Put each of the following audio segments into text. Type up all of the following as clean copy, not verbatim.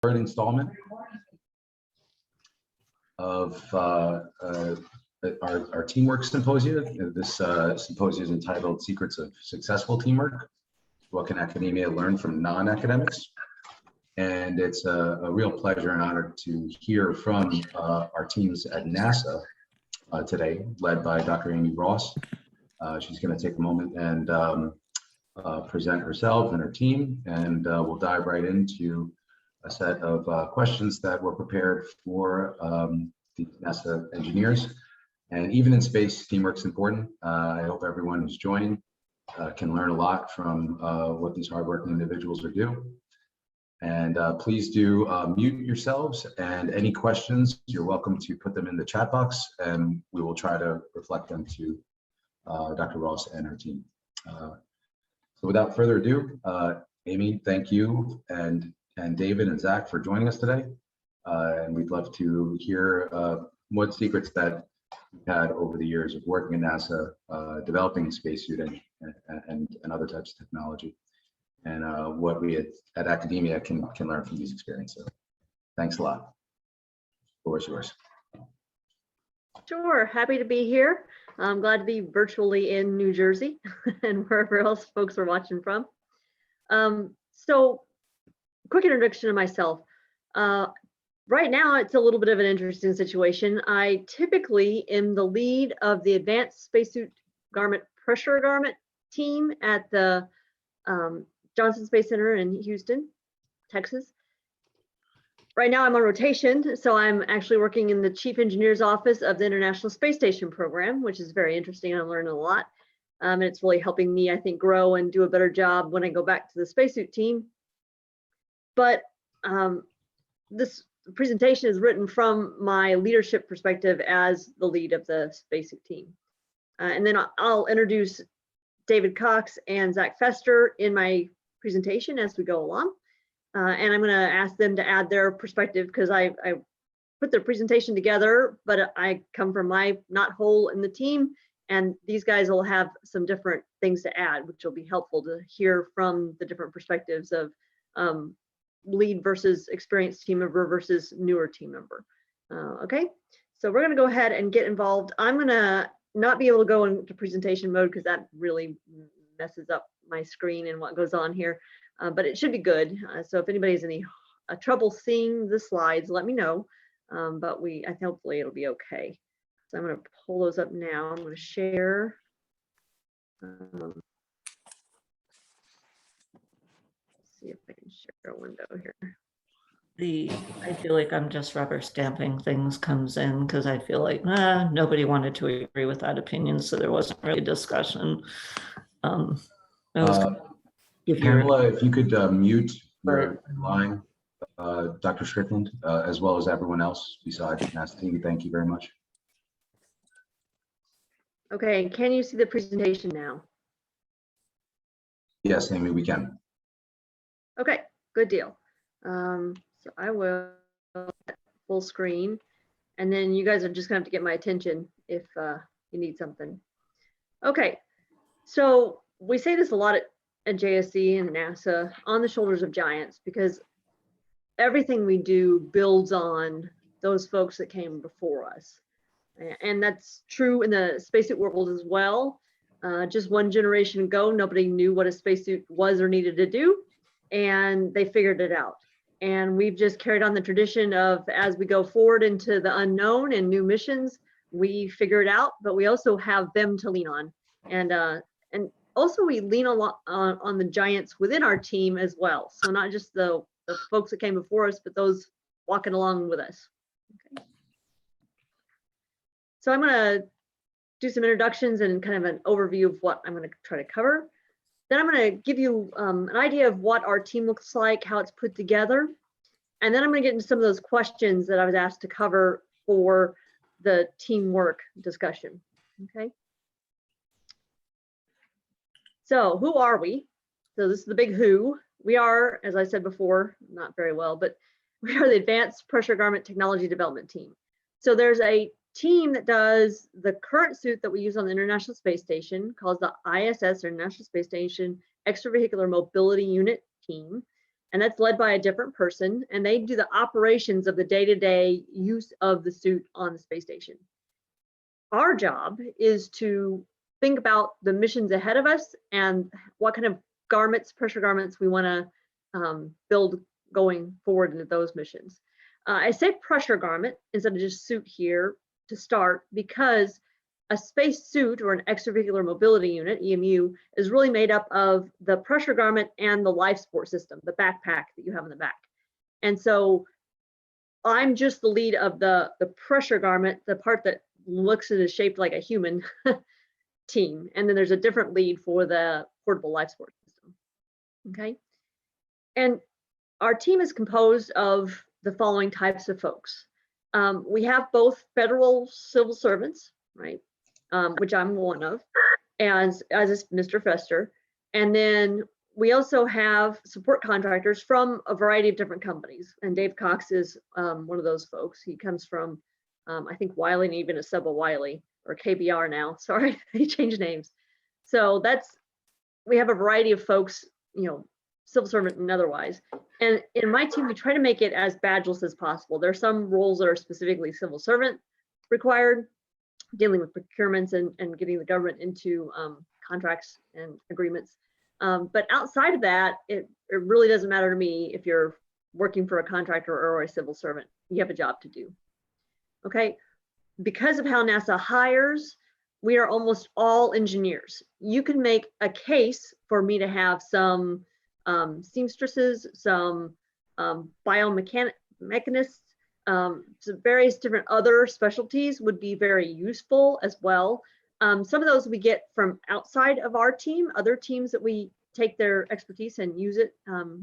third installment of our teamwork symposium. This symposium is entitled Secrets of Successful Teamwork: What Can Academia Learn from Non-Academics? And it's a real pleasure and honor to hear from our teams at NASA today, led by Dr. Amy Ross. She's going to take a moment and present herself and her team, and we'll dive right into a set of questions that were prepared for the NASA engineers. And even in space, teamwork's important. I hope everyone who's joining can learn a lot from what these hardworking individuals are doing. And please do mute yourselves, and any questions, you're welcome to put them in the chat box, and we will try to reflect them to Dr. Ross and her team. So without further ado, Amy, thank you, and David and Zach for joining us today. And we'd love to hear what secrets that we've had over the years of working at NASA, developing a spacesuit and other types of technology, and what we at academia can learn from these experiences. Thanks a lot. The floor is yours. Sure, happy to be here. I'm glad to be virtually in New Jersey and wherever else folks are watching from. So, quick introduction to myself. Right now, it's a little bit of an interesting situation. I typically am the lead of the Advanced Spacesuit Garment Pressure Garment team at the Johnson Space Center in Houston, Texas. Right now I'm on rotation, so I'm actually working in the Chief Engineer's Office of the International Space Station program, which is very interesting. I'm learning a lot. And it's really helping me, I think, grow and do a better job when I go back to the spacesuit team. But this presentation is written from my leadership perspective as the lead of the spacesuit team. And then I'll introduce David Cox and Zach Fester in my presentation as we go along. And I'm going to ask them to add their perspective, because I put their presentation together, but I come from my not whole in the team, and these guys will have some different things to add, which will be helpful to hear from the different perspectives of lead versus experienced team member versus newer team member. Okay, so we're going to go ahead and get involved. I'm going to not be able to go into presentation mode because that really messes up my screen and what goes on here. But it should be good. So if anybody has any trouble seeing the slides, let me know. But I think hopefully it'll be okay. So I'm going to pull those up now. I'm going to share. See if I can share a window here. I feel like I'm just rubber stamping things comes in, because I feel like nobody wanted to agree with that opinion, so there wasn't really a discussion. Pamela, if you could mute your line, Dr. Strickland, as well as everyone else besides the NASA team, thank you very much. Okay, can you see the presentation now? Yes, Amy, we can. Okay, good deal. So I will full screen, and then you guys are just gonna have to get my attention if you need something. Okay, so we say this a lot at JSC and NASA, on the shoulders of giants, because everything we do builds on those folks that came before us. And that's true in the spacesuit world as well. Just one generation ago, nobody knew what a spacesuit was or needed to do, and they figured it out. And we've just carried on the tradition of, as we go forward into the unknown and new missions, we figure it out, but we also have them to lean on. And also we lean a lot on the giants within our team as well. So not just the folks that came before us, but those walking along with us. Okay. So I'm gonna do some introductions and kind of an overview of what I'm gonna try to cover. Then I'm gonna give you an idea of what our team looks like, how it's put together. And then I'm gonna get into some of those questions that I was asked to cover for the teamwork discussion, okay? So who are we? So this is the big who. We are, as I said before, not very well, but we are the Advanced Pressure Garment Technology Development Team. So there's a team that does the current suit that we use on the International Space Station, called the ISS, or International Space Station Extravehicular Mobility Unit team. and that's led by a different person, and they do the operations of the day-to-day use of the suit on the space station. Our job is to think about the missions ahead of us and what kind of garments, pressure garments we want to build going forward into those missions. I say pressure garment instead of just suit here to start, because a space suit or an extravehicular mobility unit, EMU, is really made up of the pressure garment and the life support system, the backpack that you have in the back. And so I'm just the lead of the pressure garment, the part that looks and is shaped like a human team. And then there's a different lead for the portable life support system. Okay. And our team is composed of the following types of folks. We have both federal civil servants, right, which I'm one of, as is Mr. Fester. And then we also have support contractors from a variety of different companies. And Dave Cox is one of those folks. He comes from, I think, Wiley, and even a sub of Wiley, or KBR now. Sorry, they changed names. So we have a variety of folks, civil servant and otherwise. And in my team, we try to make it as badgeless as possible. There are some roles that are specifically civil servant required, dealing with procurements and getting the government into contracts and agreements. But outside of that, it really doesn't matter to me if you're working for a contractor or a civil servant. You have a job to do. Okay, because of how NASA hires, we are almost all engineers. You can make a case for me to have some seamstresses, some biomechanists, so various different other specialties would be very useful as well. Some of those we get from outside of our team, other teams that we take their expertise and use it,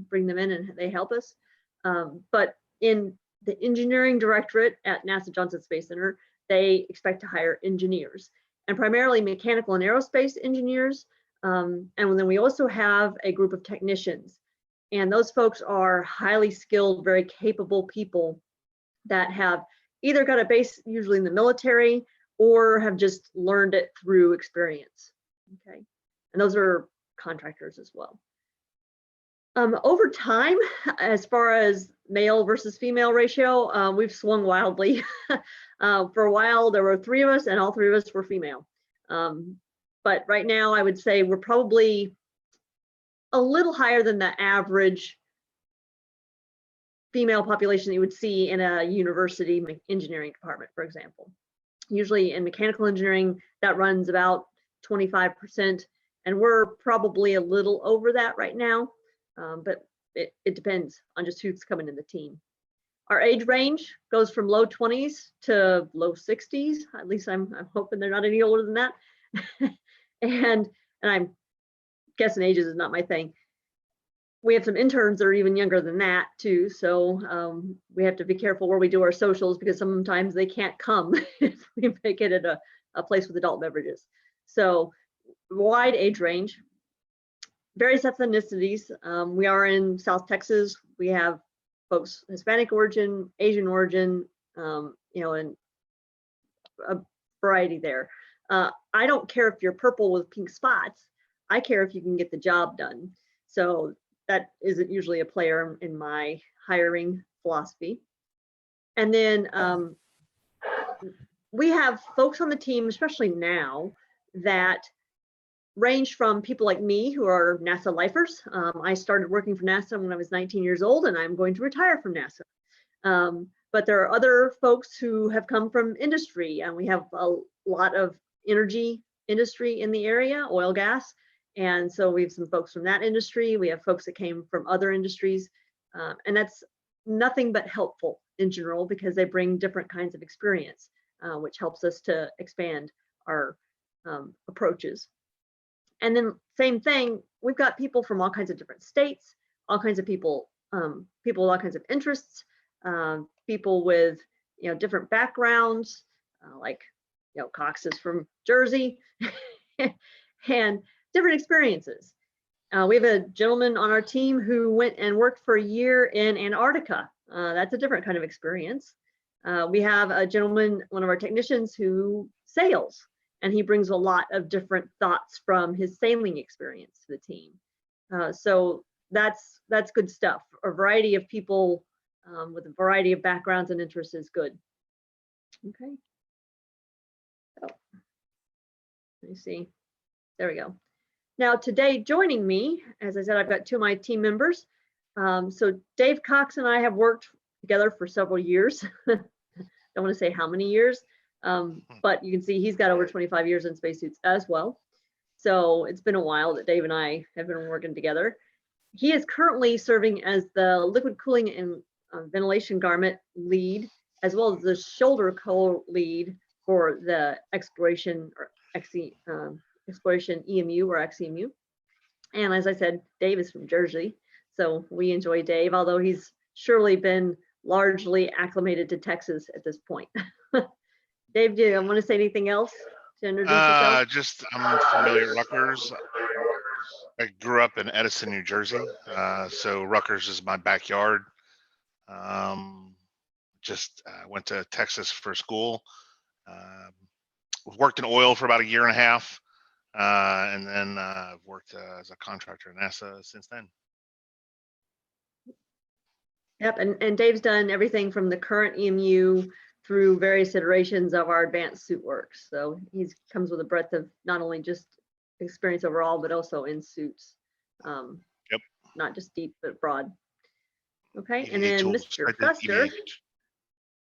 bring them in and they help us. But in the engineering directorate at NASA Johnson Space Center, they expect to hire engineers, and primarily mechanical and aerospace engineers. And then we also have a group of technicians, and those folks are highly skilled, very capable people that have either got a base usually in the military or have just learned it through experience. Okay, and those are contractors as well. Over time, as far as male versus female ratio, we've swung wildly. For a while, there were 3 of us, and all 3 of us were female. But right now, I would say we're probably a little higher than the average female population that you would see in a university engineering department, for example. Usually in mechanical engineering, that runs about 25%, and we're probably a little over that right now, but it depends on just who's coming in the team. Our age range goes from low 20s to low 60s. At least I'm hoping they're not any older than that. and I'm guessing ages is not my thing. We have some interns that are even younger than that too. So we have to be careful where we do our socials, because sometimes they can't come if we make it at a place with adult beverages. So wide age range, various ethnicities. We are in South Texas. We have folks Hispanic origin, Asian origin, and a variety there. I don't care if you're purple with pink spots. I care if you can get the job done. So that isn't usually a player in my hiring philosophy. And then we have folks on the team, especially now, that range from people like me who are NASA lifers. I started working for NASA when I was 19 years old, and I'm going to retire from NASA. But there are other folks who have come from industry, and we have a lot of energy industry in the area, oil, gas. And so we have some folks from that industry. We have folks that came from other industries. And that's nothing but helpful in general, because they bring different kinds of experience, which helps us to expand our approaches. And then same thing, we've got people from all kinds of different states, all kinds of people, people with all kinds of interests, people with different backgrounds, like Cox is from Jersey, and different experiences. We have a gentleman on our team who went and worked for a year in Antarctica. That's a different kind of experience. We have a gentleman, one of our technicians, who sails, and he brings a lot of different thoughts from his sailing experience to the team. So that's good stuff. A variety of people with a variety of backgrounds and interests is good. Okay. So, let me see. There we go. Now today joining me, as I said, I've got two of my team members. So Dave Cox and I have worked together for several years. Don't want to say how many years, but you can see he's got over 25 years in spacesuits as well. So it's been a while that Dave and I have been working together. He is currently serving as the liquid cooling and ventilation garment lead, as well as the shoulder co-lead for the exploration or exploration EMU or XEMU. And as I said, Dave is from Jersey, so we enjoy Dave, although he's surely been largely acclimated to Texas at this point. Dave, do you want to say anything else to introduce yourself? I'm familiar with Rutgers. I grew up in Edison, New Jersey, so Rutgers is my backyard. Went to Texas for school. Worked in oil for about a year and a half, and then worked as a contractor at NASA since then. Yep, and Dave's done everything from the current EMU through various iterations of our advanced suit work. So he comes with a breadth of not only just experience overall, but also in suits. Yep. Not just deep, but broad. Okay, EVA and then tools. Mr. I did Fester.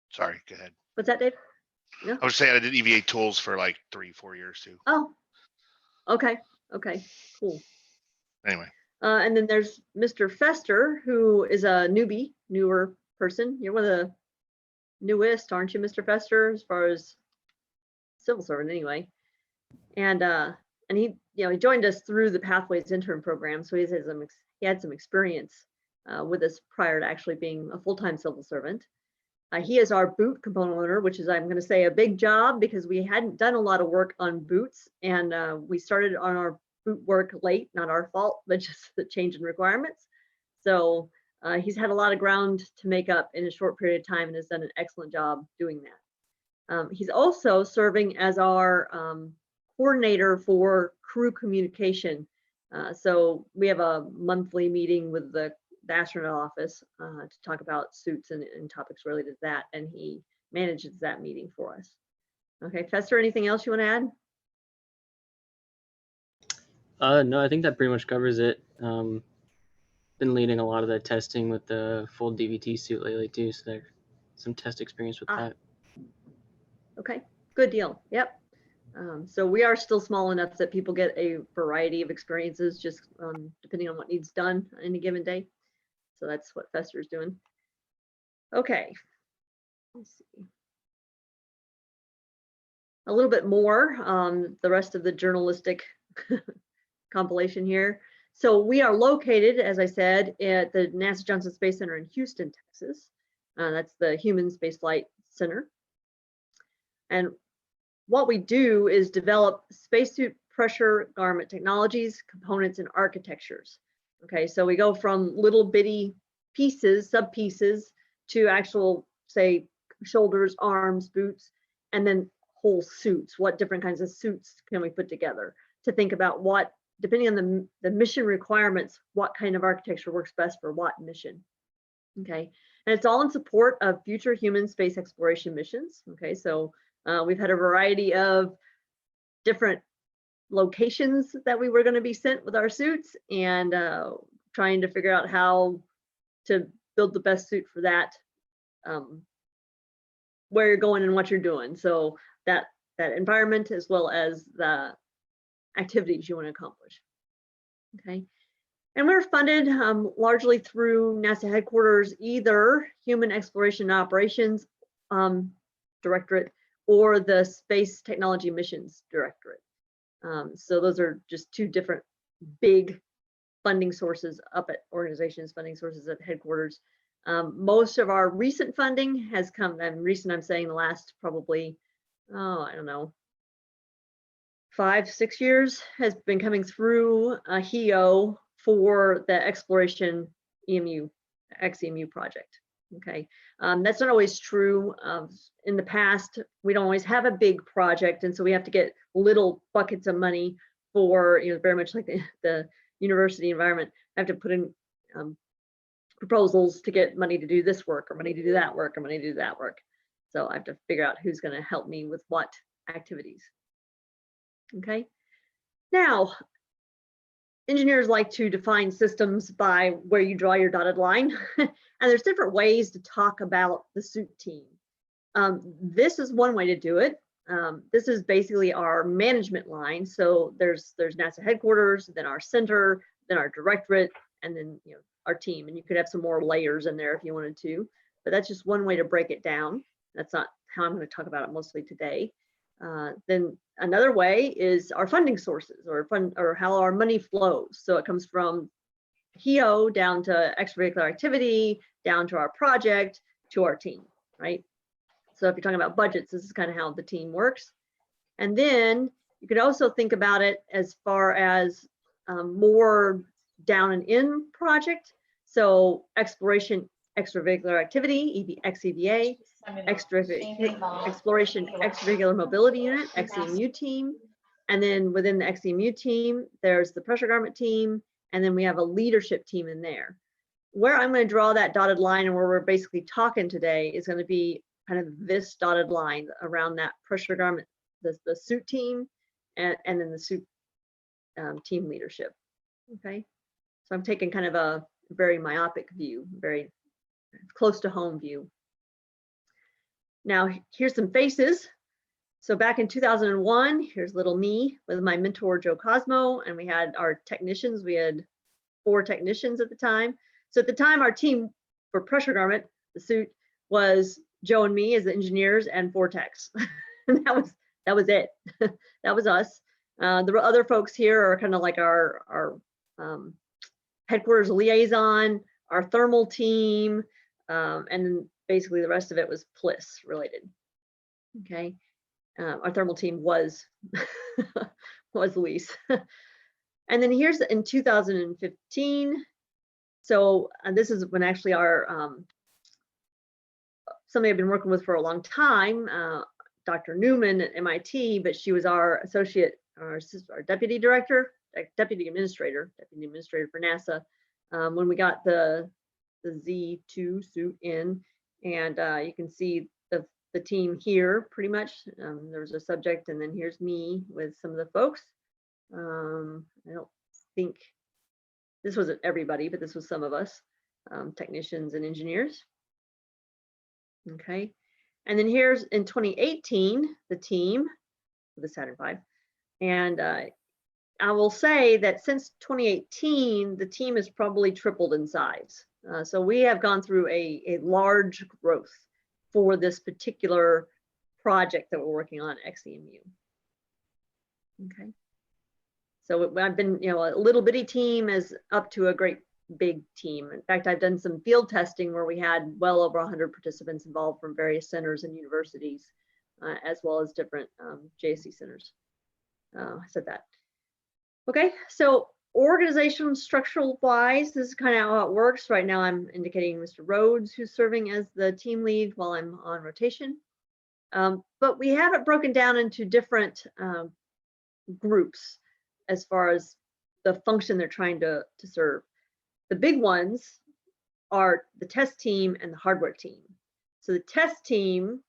Sorry, go ahead. What's that, Dave? I was saying I did EVA tools for like 3-4 years too. Oh, okay, cool. Anyway. And then there's Mr. Fester, who is a newer person. You're one of the newest, aren't you, Mr. Fester, as far as civil servant anyway. And he, he joined us through the Pathways intern program, so he had some experience with us prior to actually being a full-time civil servant. He is our boot component owner, which is, I'm going to say, a big job because we hadn't done a lot of work on boots, and we started on our boot work late, not our fault, but just the change in requirements. So he's had a lot of ground to make up in a short period of time and has done an excellent job doing that. He's also serving as our coordinator for crew communication. So we have a monthly meeting with the astronaut office to talk about suits and topics related to that, and he manages that meeting for us. Okay, Fester, anything else you want to add? No, I think that pretty much covers it. Been leading a lot of the testing with the full DVT suit lately too, so there's some test experience with that. Okay, good deal. Yep. So we are still small enough that people get a variety of experiences just depending on what needs done on any given day. So that's what Fester's doing. Okay, let's see. A little bit more, the rest of the journalistic compilation here. So we are located, as I said, at the NASA Johnson Space Center in Houston, Texas. That's the Human Spaceflight Center. And what we do is develop spacesuit pressure garment technologies, components, and architectures. Okay, so we go from little bitty pieces, sub pieces, to actual, say, shoulders, arms, boots, and then whole suits. What different kinds of suits can we put together to think about what, depending on the mission requirements, what kind of architecture works best for what mission. Okay, and it's all in support of future human space exploration missions. Okay, so we've had a variety of different locations that we were going to be sent with our suits, and trying to figure out how to build the best suit for that, where you're going and what you're doing. So that environment as well as the activities you want to accomplish. Okay, and we're funded largely through NASA headquarters, either Human Exploration and Operations Directorate or the Space Technology Missions Directorate. So those are just two different big funding sources up at organizations, funding sources at headquarters. Most of our recent funding has come, and recent I'm saying the last probably, I don't know, 5-6 years, has been coming through HEO for the exploration EMU, XEMU project. Okay, that's not always true. In the past, we don't always have a big project, and so we have to get little buckets of money for, very much like the university environment. I have to put in proposals to get money to do this work or money to do that work or money to do that work. So I have to figure out who's going to help me with what activities. Okay. Now, engineers like to define systems by where you draw your dotted line. And there's different ways to talk about the suit team. This is one way to do it. This is basically our management line. So there's NASA headquarters, then our center, then our directorate, and then our team. And you could have some more layers in there if you wanted to, but that's just one way to break it down. That's not how I'm going to talk about it mostly today. Then another way is our funding sources or how our money flows. So it comes from HEO down to extracurricular activity, down to our project, to our team, right? So if you're talking about budgets, this is kind of how the team works. And then you could also think about it as far as more down and in project. So exploration, extravehicular activity, XEVA, exploration, extravehicular mobility unit, XEMU team. And then within the XEMU team, there's the pressure garment team. And then we have a leadership team in there. Where I'm going to draw that dotted line and where we're basically talking today is going to be kind of this dotted line around that pressure garment, the suit team, and then the suit team leadership. Okay, so I'm taking kind of a very myopic view, very close to home view. Now here's some faces. So back in 2001, here's little me with my mentor Joe Cosmo, and we had our technicians. We had 4 technicians at the time. So at the time, our team for pressure garment, the suit, was Joe and me as the engineers and 4 techs. And that was it. That was us. The other folks here are kind of like our headquarters liaison, our thermal team, and then basically the rest of it was PLIS related. Okay, our thermal team was Luis. And then here's in 2015. So this is when actually our somebody I've been working with for a long time, Dr. Newman at MIT, but she was our associate, our deputy director, deputy administrator for NASA when we got the Z2 suit in. And you can see the team here pretty much. There's a subject, and then here's me with some of the folks. I don't think this wasn't everybody, but this was some of us, technicians and engineers. Okay, and then here's in 2018, the team, the Saturn V. And I will say that since 2018, the team has probably tripled in size. So we have gone through a large growth for this particular project that we're working on at XEMU. Okay. So I've been, a little bitty team is up to a great big team. In fact, I've done some field testing where we had well over 100 participants involved from various centers and universities, as well as different JSC centers. I said that. Okay, so organizational structural wise, this is kind of how it works. Right now I'm indicating Mr. Rhodes, who's serving as the team lead while I'm on rotation. But we have it broken down into different groups as far as the function they're trying to serve. The big ones are the test team and the hardware team. So the test team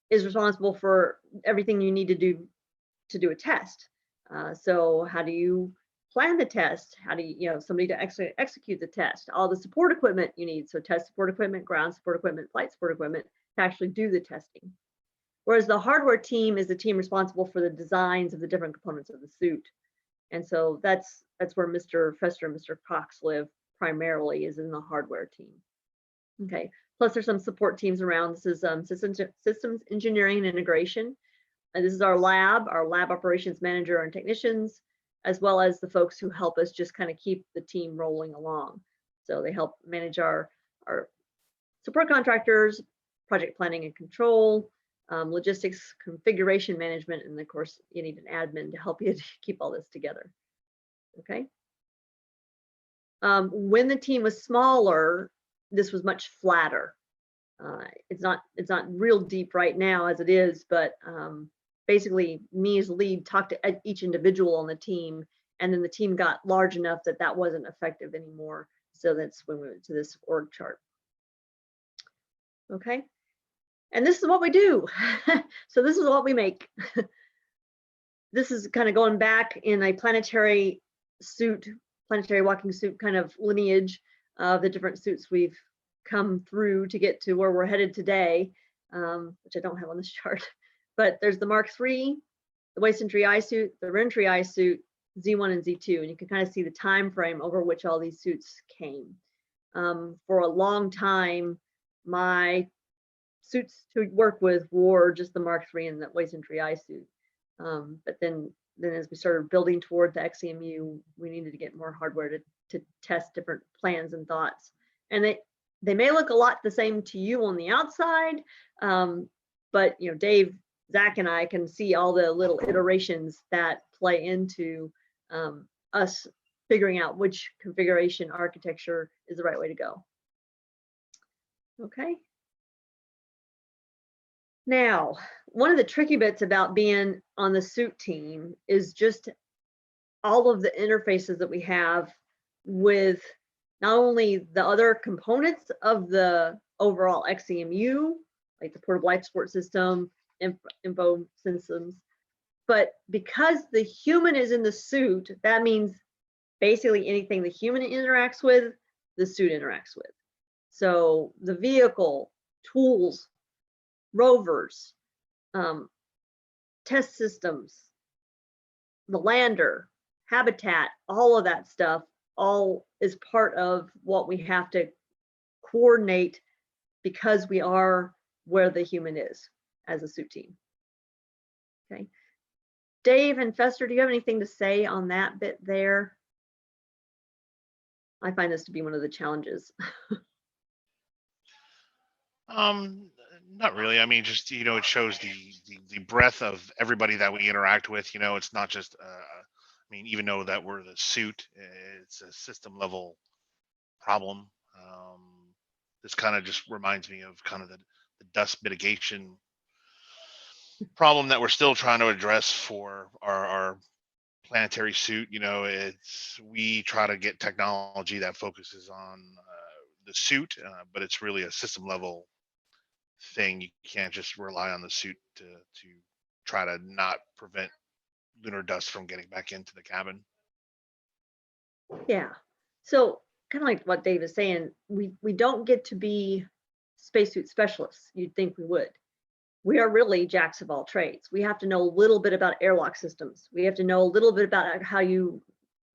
is responsible for everything you need to do a test. So how do you plan the test? How do you, somebody to actually execute the test? All the support equipment you need. So test support equipment, ground support equipment, flight support equipment to actually do the testing. Whereas the hardware team is the team responsible for the designs of the different components of the suit. And so that's where Mr. Fester and Mr. Cox live primarily, is in the hardware team. Okay, plus there's some support teams around. This is systems engineering and integration. And this is our lab operations manager and technicians, as well as the folks who help us just kind of keep the team rolling along. So they help manage our support contractors, project planning and control, logistics, configuration management, and of course you need an admin to help you to keep all this together. Okay. When the team was smaller, this was much flatter. It's not real deep right now as it is, but basically me as lead talked to each individual on the team, and then the team got large enough that wasn't effective anymore. So that's when we went to this org chart. Okay. And this is what we do. So this is what we make. This is kind of going back in a planetary suit, planetary walking suit kind of lineage of the different suits we've come through to get to where we're headed today, which I don't have on this chart. But there's the Mark III, the Waste Entry I suit, the Reentry I suit, Z1 and Z2, and you can kind of see the time frame over which all these suits came. For a long time, my suits to work with were just the Mark III and the Waste Entry I suit. But then as we started building toward the XEMU, we needed to get more hardware to test different plans and thoughts. And they may look a lot the same to you on the outside, but you know, Dave, Zach, and I can see all the little iterations that play into us figuring out which configuration architecture is the right way to go. Okay. Now, one of the tricky bits about being on the suit team is just all of the interfaces that we have with not only the other components of the overall XEMU, like the portable life support system, info systems, but because the human is in the suit, that means basically anything the human interacts with, the suit interacts with. So the vehicle, tools, rovers, test systems, the lander, habitat, all of that stuff, all is part of what we have to coordinate because we are where the human is as a suit team. Okay. Dave and Fester, do you have anything to say on that bit there? I find this to be one of the challenges. Not really. I mean, just, you know, it shows the breadth of everybody that we interact with. You know, it's not just, I mean, even though that we're the suit, it's a system level problem. This kind of just reminds me of kind of the dust mitigation problem that we're still trying to address for our planetary suit. You know, we try to get technology that focuses on the suit, but it's really a system level thing. You can't just rely on the suit to try to not prevent lunar dust from getting back into the cabin. Yeah. So kind of like what Dave is saying, we don't get to be spacesuit specialists. You'd think we would. We are really jacks of all trades. We have to know a little bit about airlock systems. We have to know a little bit about how you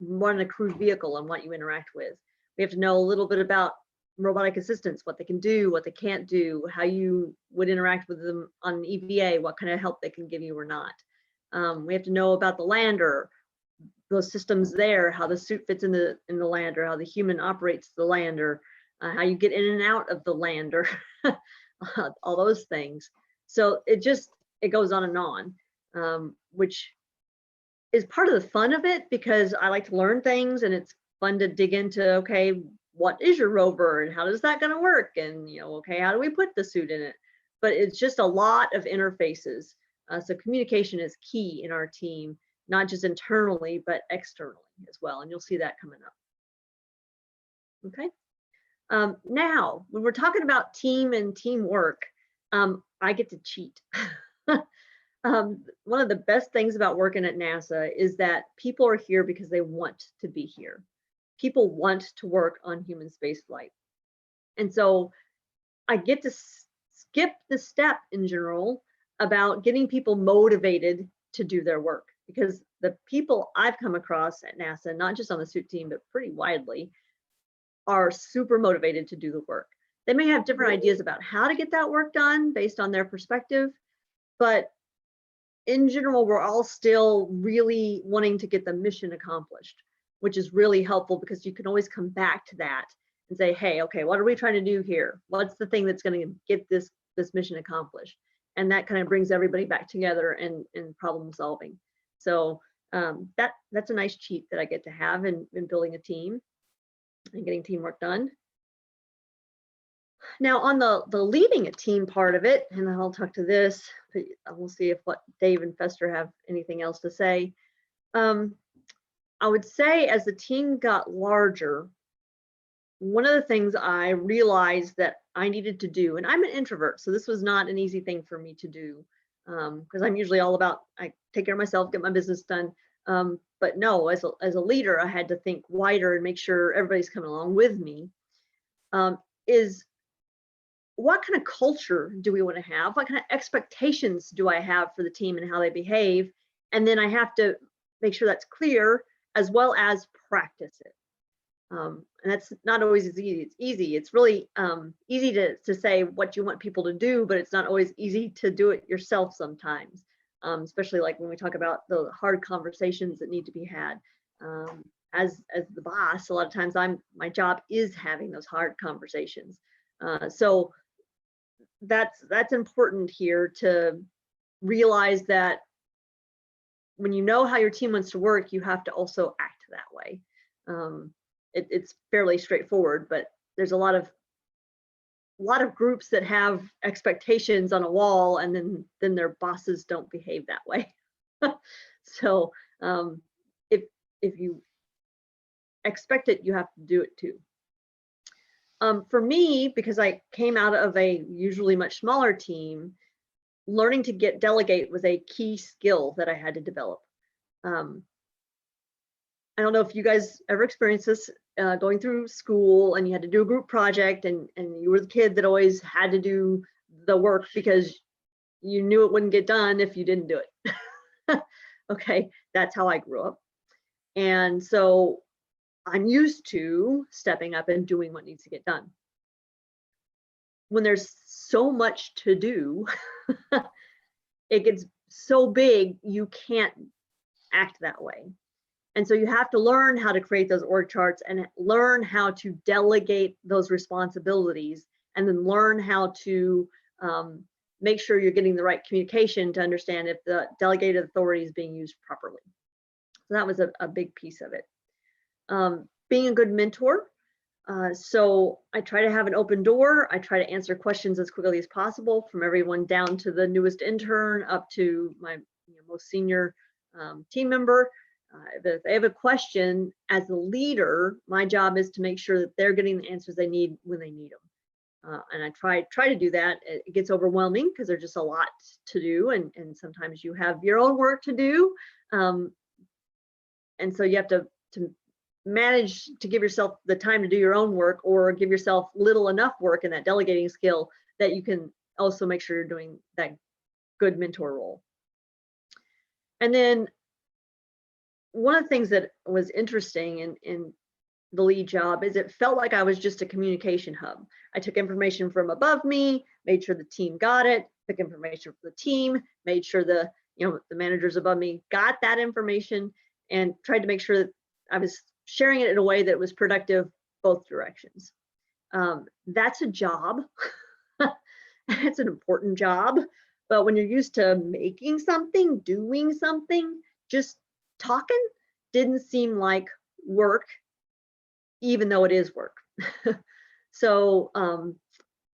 run a crewed vehicle and what you interact with. We have to know a little bit about robotic assistants, what they can do, what they can't do, how you would interact with them on EVA, what kind of help they can give you or not. We have to know about the lander, those systems there, how the suit fits in the lander, how the human operates the lander, how you get in and out of the lander, all those things. So it goes on and on, which is part of the fun of it because I like to learn things and it's fun to dig into, okay, what is your rover and how is that going to work? And, you know, okay, how do we put the suit in it? But it's just a lot of interfaces. So communication is key in our team, not just internally, but externally as well. And you'll see that coming up. Okay. Now, when we're talking about team and teamwork, I get to cheat. One of the best things about working at NASA is that people are here because they want to be here. People want to work on human spaceflight. And so I get to skip the step in general about getting people motivated to do their work, because the people I've come across at NASA, not just on the suit team, but pretty widely, are super motivated to do the work. They may have different ideas about how to get that work done based on their perspective, but in general, we're all still really wanting to get the mission accomplished, which is really helpful because you can always come back to that and say, hey, okay, what are we trying to do here? What's the thing that's going to get this mission accomplished? And that kind of brings everybody back together and problem solving. So that's a nice cheat that I get to have in building a team and getting teamwork done. Now on the leading a team part of it, and I'll talk to this, but we'll see if what Dave and Fester have anything else to say. I would say as the team got larger, one of the things I realized that I needed to do, and I'm an introvert, so this was not an easy thing for me to do, because I'm usually all about, I take care of myself, get my business done. But no, as a leader, I had to think wider and make sure everybody's coming along with me. Is what kind of culture do we want to have? What kind of expectations do I have for the team and how they behave? And then I have to make sure that's clear as well as practice it. And that's not always as easy. It's easy. It's really easy to say what you want people to do, but it's not always easy to do it yourself sometimes, especially like when we talk about the hard conversations that need to be had. As the boss, a lot of times my job is having those hard conversations. So that's important here to realize that when you know how your team wants to work, you have to also act that way. It's fairly straightforward, but there's a lot of groups that have expectations on a wall, and then their bosses don't behave that way. So if you expect it, you have to do it too. For me, because I came out of a usually much smaller team, learning to delegate was a key skill that I had to develop. I don't know if you guys ever experienced this going through school and you had to do a group project and you were the kid that always had to do the work because you knew it wouldn't get done if you didn't do it. Okay, that's how I grew up. And so I'm used to stepping up and doing what needs to get done. When there's so much to do, it gets so big, you can't act that way. And so you have to learn how to create those org charts and learn how to delegate those responsibilities, and then learn how to make sure you're getting the right communication to understand if the delegated authority is being used properly. So that was a big piece of it. Being a good mentor. So I try to have an open door. I try to answer questions as quickly as possible, from everyone down to the newest intern up to my most senior team member. If they have a question, as a leader, my job is to make sure that they're getting the answers they need when they need them. And I try to do that. It gets overwhelming because there's just a lot to do, and sometimes you have your own work to do, and so you have to manage to give yourself the time to do your own work, or give yourself little enough work in that delegating skill that you can also make sure you're doing that good mentor role. And then one of the things that was interesting in the lead job is it felt like I was just a communication hub. I took information from above me, made sure the team got it, took information from the team, made sure the managers above me got that information, and tried to make sure that I was sharing it in a way that was productive both directions. That's a job. It's an important job, but when you're used to making something, doing something, just talking didn't seem like work, even though it is work. So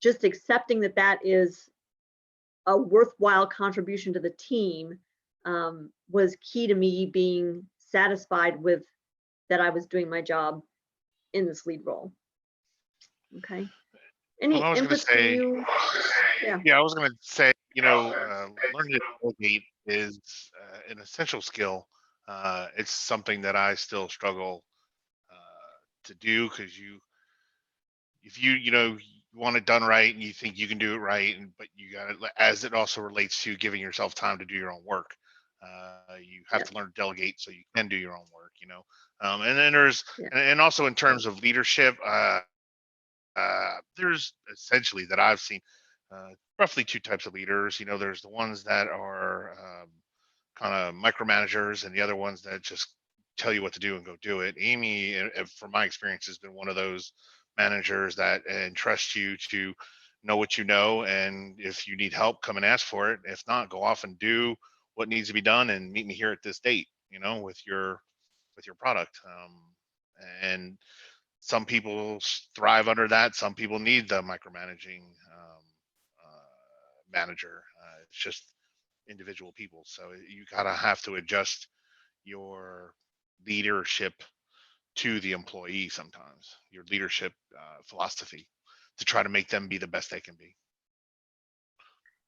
just accepting that is a worthwhile contribution to the team was key to me being satisfied with that I was doing my job in this lead role. Okay. Any Well, I was going to input from say, you? yeah, I was going to say, learning to delegate is an essential skill. It's something that I still struggle to do, because if you want it done right and you think you can do it right, but you got it, as it also relates to giving yourself time to do your own work. You have to learn to delegate so you can do your own work. And then there's and also in terms of leadership, there's essentially that I've seen roughly two types of leaders. There's the ones that are kind of micromanagers, and the other ones that just tell you what to do and go do it. Amy, from my experience, has been one of those managers that entrusts you to know what you know, and if you need help, come and ask for it. If not, go off and do what needs to be done and meet me here at this date, with your product. And some people thrive under that. Some people need the micromanaging manager. It's just individual people. So you gotta have to adjust your leadership to the employee sometimes, your leadership philosophy, to try to make them be the best they can be.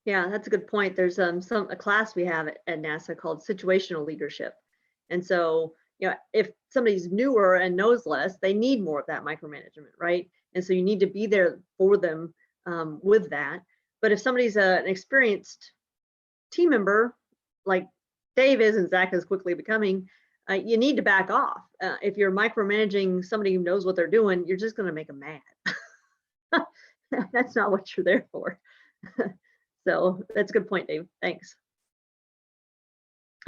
Yeah, that's a good point. There's a class we have at NASA called situational leadership. And so, if somebody's newer and knows less, they need more of that micromanagement, right? And so you need to be there for them with that. But if somebody's an experienced team member, like Dave is and Zach is quickly becoming, you need to back off. If you're micromanaging somebody who knows what they're doing, you're just going to make them mad. That's not what you're there for. So that's a good point, Dave. Thanks.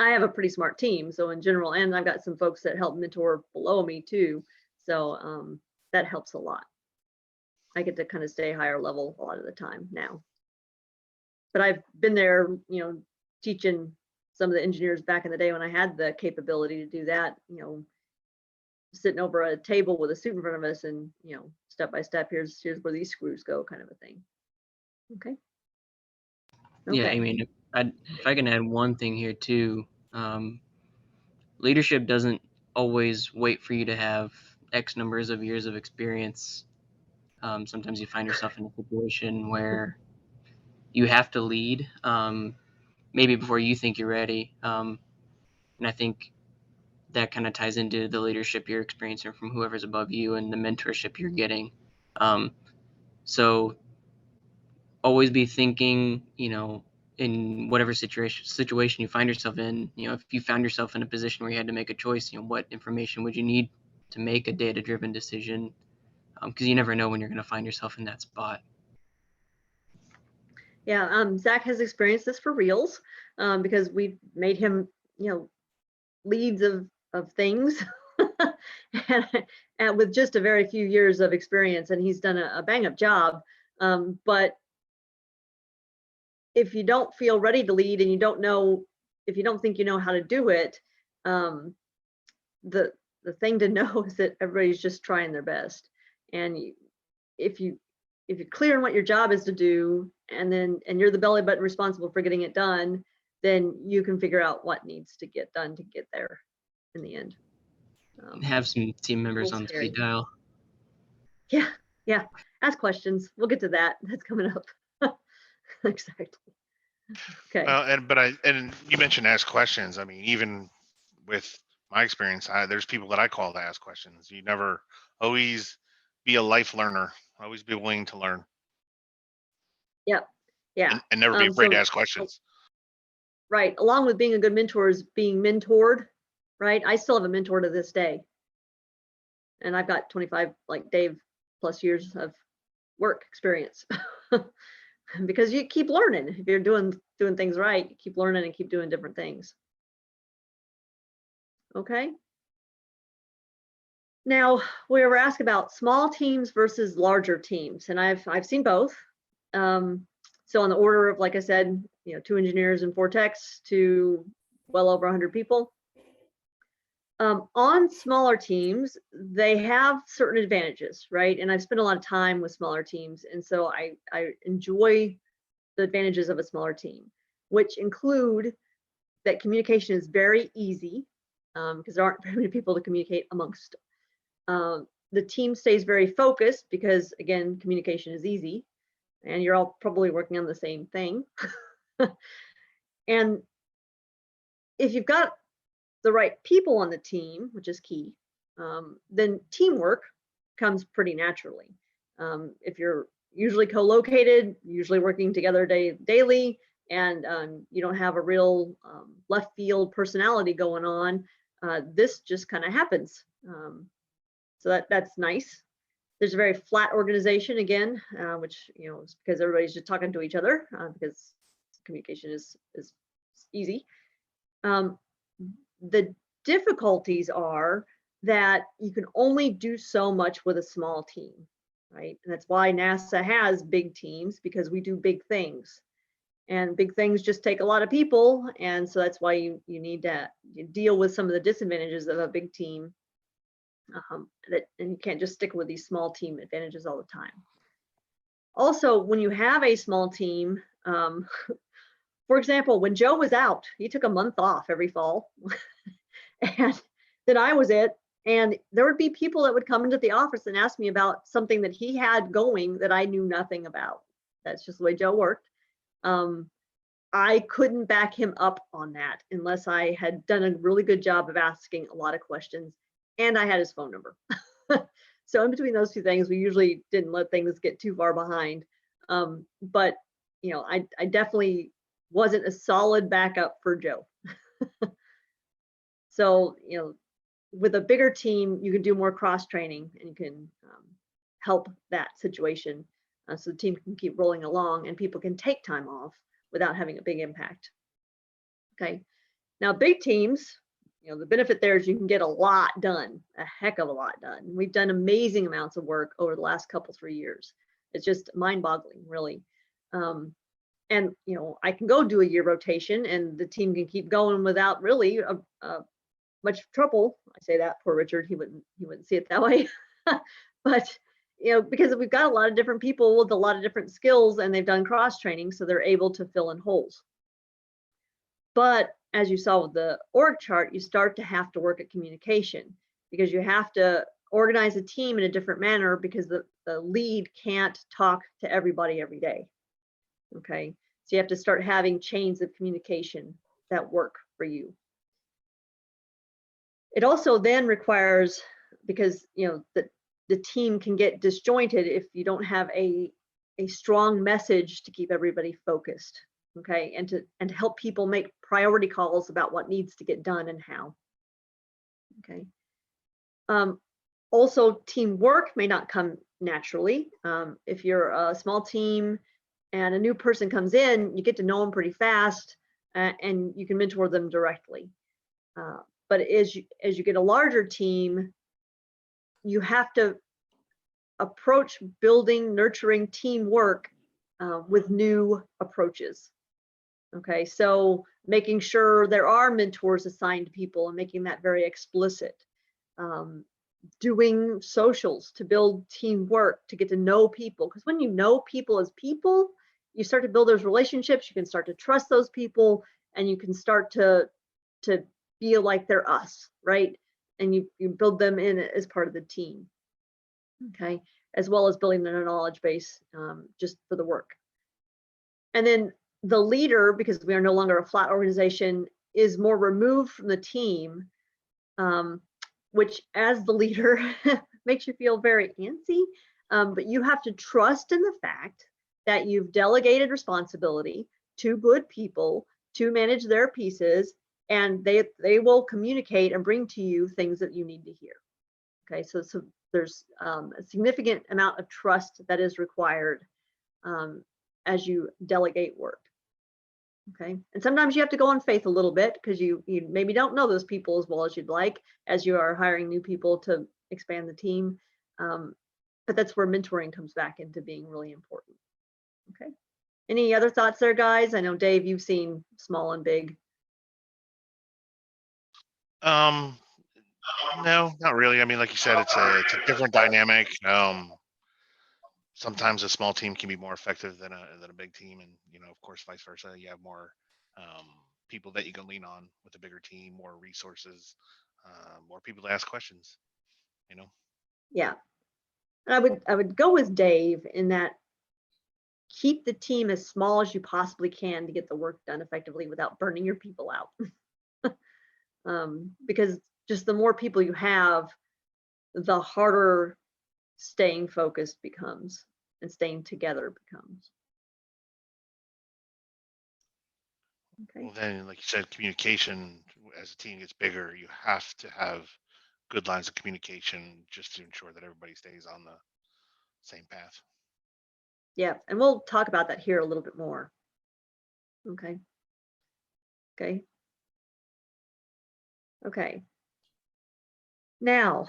I have a pretty smart team, so in general, and I've got some folks that help mentor below me too. So that helps a lot. I get to kind of stay higher level a lot of the time now. But I've been there, teaching some of the engineers back in the day when I had the capability to do that, sitting over a table with a suit in front of us and, step by step, here's where these screws go, kind of a thing. Okay. Yeah, I mean, if I can add one thing here too, leadership doesn't always wait for you to have X numbers of years of experience. Sometimes you find yourself in a situation where you have to lead, maybe before you think you're ready. And I think that kind of ties into the leadership you're experiencing from whoever's above you and the mentorship you're getting. So always be thinking, in whatever situation you find yourself in, if you found yourself in a position where you had to make a choice, what information would you need to make a data-driven decision? Because you never know when you're going to find yourself in that spot. Yeah, Zach has experienced this for reals because we've made him, leads of things and with just a very few years of experience, and he's done a bang-up job. But if you don't feel ready to lead and if you don't think you know how to do it, the thing to know is that everybody's just trying their best. And if you're clear on what your job is to do, and you're the belly button responsible for getting it done, then you can figure out what needs to get done to get there in the end. Have some team members on scary. speed dial. Yeah. Ask questions. We'll get to that. That's coming up. Exactly. Okay. And you mentioned ask questions. I mean, even with my experience, there's people that I call to ask questions. You never always be a life learner. Always be willing to learn. Yep. Yeah. And never be afraid to ask questions. Right. Along with being a good mentor is being mentored, right? I still have a mentor to this day. And I've got 25, like Dave, plus years of work experience. Because you keep learning. If you're doing things right, you keep learning and keep doing different things. Okay. Now, we were asked about small teams versus larger teams, and I've seen both. So on the order of, like I said, 2 engineers and 4 techs to well over 100 people. On smaller teams, they have certain advantages, right? And I've spent a lot of time with smaller teams, and so I enjoy the advantages of a smaller team, which include that communication is very easy because there aren't very many people to communicate amongst. The team stays very focused because, again, communication is easy, and you're all probably working on the same thing. And if you've got the right people on the team, which is key, then teamwork comes pretty naturally. If you're usually co-located, usually working together daily, and you don't have a real left field personality going on, this just kind of happens. So that's nice. There's a very flat organization again, which is because everybody's just talking to each other because communication is easy. The difficulties are that you can only do so much with a small team, right? And that's why NASA has big teams, because we do big things, and big things just take a lot of people. And so that's why you need to deal with some of the disadvantages of a big team. And you can't just stick with these small team advantages all the time. Also, when you have a small team, for example, when Joe was out, he took a month off every fall, and then I was it, And there would be people that would come into the office and ask me about something that he had going that I knew nothing about. That's just the way Joe worked. I couldn't back him up on that unless I had done a really good job of asking a lot of questions and I had his phone number. So in between those two things, we usually didn't let things get too far behind. But you know, I definitely wasn't a solid backup for Joe. So, you know, with a bigger team, you can do more cross training and you can help that situation so the team can keep rolling along and people can take time off without having a big impact. Okay. Now, big teams, you know, the benefit there is you can get a lot done, a heck of a lot done. We've done amazing amounts of work over the last couple, 3 years. It's just mind-boggling, really. And you know, I can go do a year rotation and the team can keep going without really much trouble. I say that, poor Richard, he wouldn't see it that way. But you know, because we've got a lot of different people with a lot of different skills and they've done cross training, so they're able to fill in holes. But as you saw with the org chart, you start to have to work at communication because you have to organize a team in a different manner because the lead can't talk to everybody every day. Okay, so you have to start having chains of communication that work for you. It also then requires, because you know the team can get disjointed if you don't have a strong message to keep everybody focused. Okay, and to help people make priority calls about what needs to get done and how. Okay. Also, teamwork may not come naturally. If you're a small team and a new person comes in, you get to know them pretty fast and you can mentor them directly. But as you get a larger team, you have to approach building, nurturing teamwork with new approaches. Okay, so making sure there are mentors assigned to people and making that very explicit. Doing socials to build teamwork, to get to know people. Because when you know people as people, you start to build those relationships, you can start to trust those people, and you can start to feel like they're us, right? And you build them in as part of the team. Okay, as well as building their knowledge base just for the work. And then the leader, because we are no longer a flat organization, is more removed from the team, which as the leader makes you feel very antsy, but you have to trust in the fact that you've delegated responsibility to good people to manage their pieces, and they will communicate and bring to you things that you need to hear. Okay, so there's a significant amount of trust that is required as you delegate work. Okay, and sometimes you have to go on faith a little bit because you maybe don't know those people as well as you'd like as you are hiring new people to expand the team. But that's where mentoring comes back into being really important. Okay, any other thoughts there, guys? I know, Dave, you've seen small and big. No, not really. I mean, like you said, it's a different dynamic. Sometimes a small team can be more effective than a big team, and you know, of course, vice versa. You have more people that you can lean on with a bigger team, more resources, more people to ask questions. You know. Yeah, and I would go with Dave in that keep the team as small as you possibly can to get the work done effectively without burning your people out. Because just the more people you have, the harder staying focused becomes and staying together becomes. Okay. Well, then, like you said, communication as a team gets bigger, you have to have good lines of communication just to ensure that everybody stays on the same path. Yeah, and we'll talk about that here a little bit more. Okay. Okay. Okay. Now,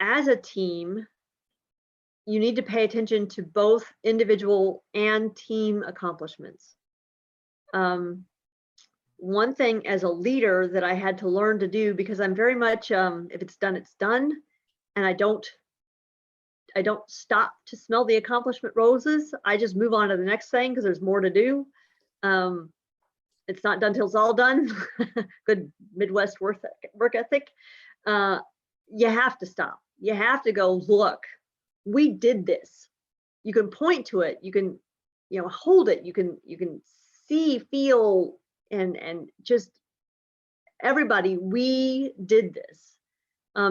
as a team, you need to pay attention to both individual and team accomplishments. One thing as a leader that I had to learn to do, because I'm very much, if it's done, it's done. And I don't stop to smell the accomplishment roses. I just move on to the next thing because there's more to do. it's not done till it's all done. Good Midwest work ethic. You have to stop. You have to go, look, we did this. You can point to it. You can, hold it. You can see, feel, and just everybody, we did this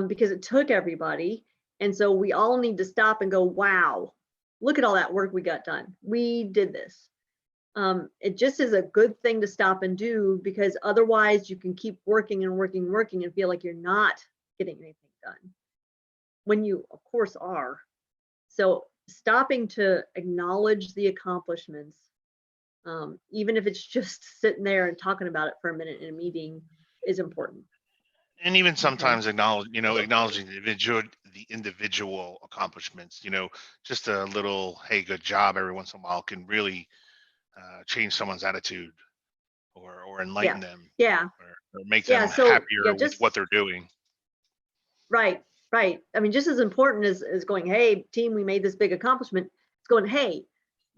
because it took everybody. And so we all need to stop and go, wow, look at all that work we got done. We did this. It just is a good thing to stop and do, because otherwise you can keep working and working and feel like you're not getting anything done when you of course are. So stopping to acknowledge the accomplishments, even if it's just sitting there and talking about it for a minute in a meeting, is important. And even sometimes acknowledging the individual accomplishments, just a little, hey, good job every once in a while can really change someone's attitude or enlighten them. Yeah. Or make them So, happier with what they're doing. Right. I mean, just as important as going, hey, team, we made this big accomplishment. It's going, hey,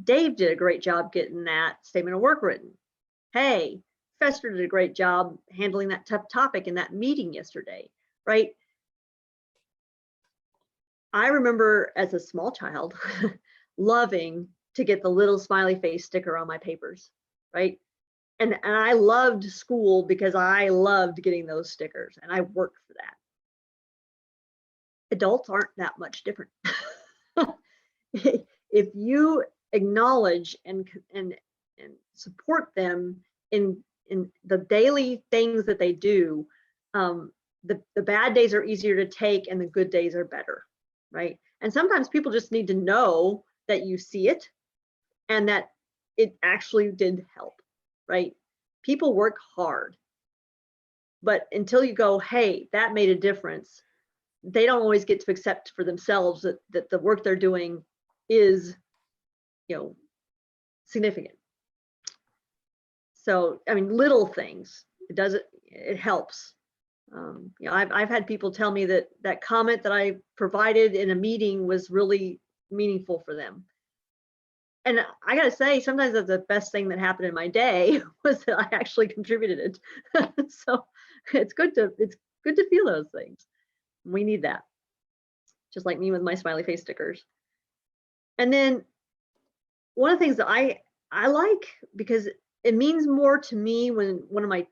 Dave did a great job getting that statement of work written. Hey, Fester did a great job handling that tough topic in that meeting yesterday, right? I remember as a small child loving to get the little smiley face sticker on my papers, right? And I loved school because I loved getting those stickers, and I worked for that. Adults aren't that much different. If you acknowledge and support them in the daily things that they do, the bad days are easier to take and the good days are better, right? And sometimes people just need to know that you see it and that it actually did help, right? People work hard, but until you go, hey, that made a difference, they don't always get to accept for themselves that the work they're doing is, significant. So, I mean, little things, it helps. I've had people tell me that comment that I provided in a meeting was really meaningful for them. And I gotta say, sometimes that's the best thing that happened in my day was that I actually contributed it. So it's good to feel those things. We need that. Just like me with my smiley face stickers. And then one of the things that I like, because it means more to me when one of my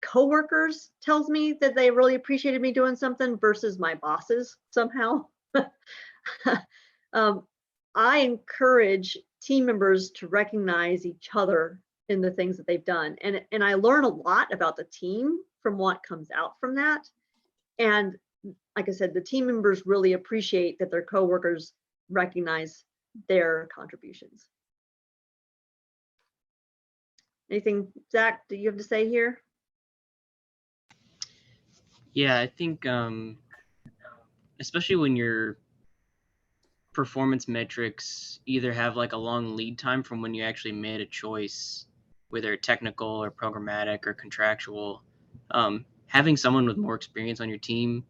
coworkers tells me that they really appreciated me doing something versus my bosses somehow. I encourage team members to recognize each other in the things that they've done. And I learn a lot about the team from what comes out from that. And like I said, the team members really appreciate that their coworkers recognize their contributions. Anything, Zach, do you have to say here? Yeah, I think especially when your performance metrics either have like a long lead time from when you actually made a choice, whether technical or programmatic or contractual, having someone with more experience on your team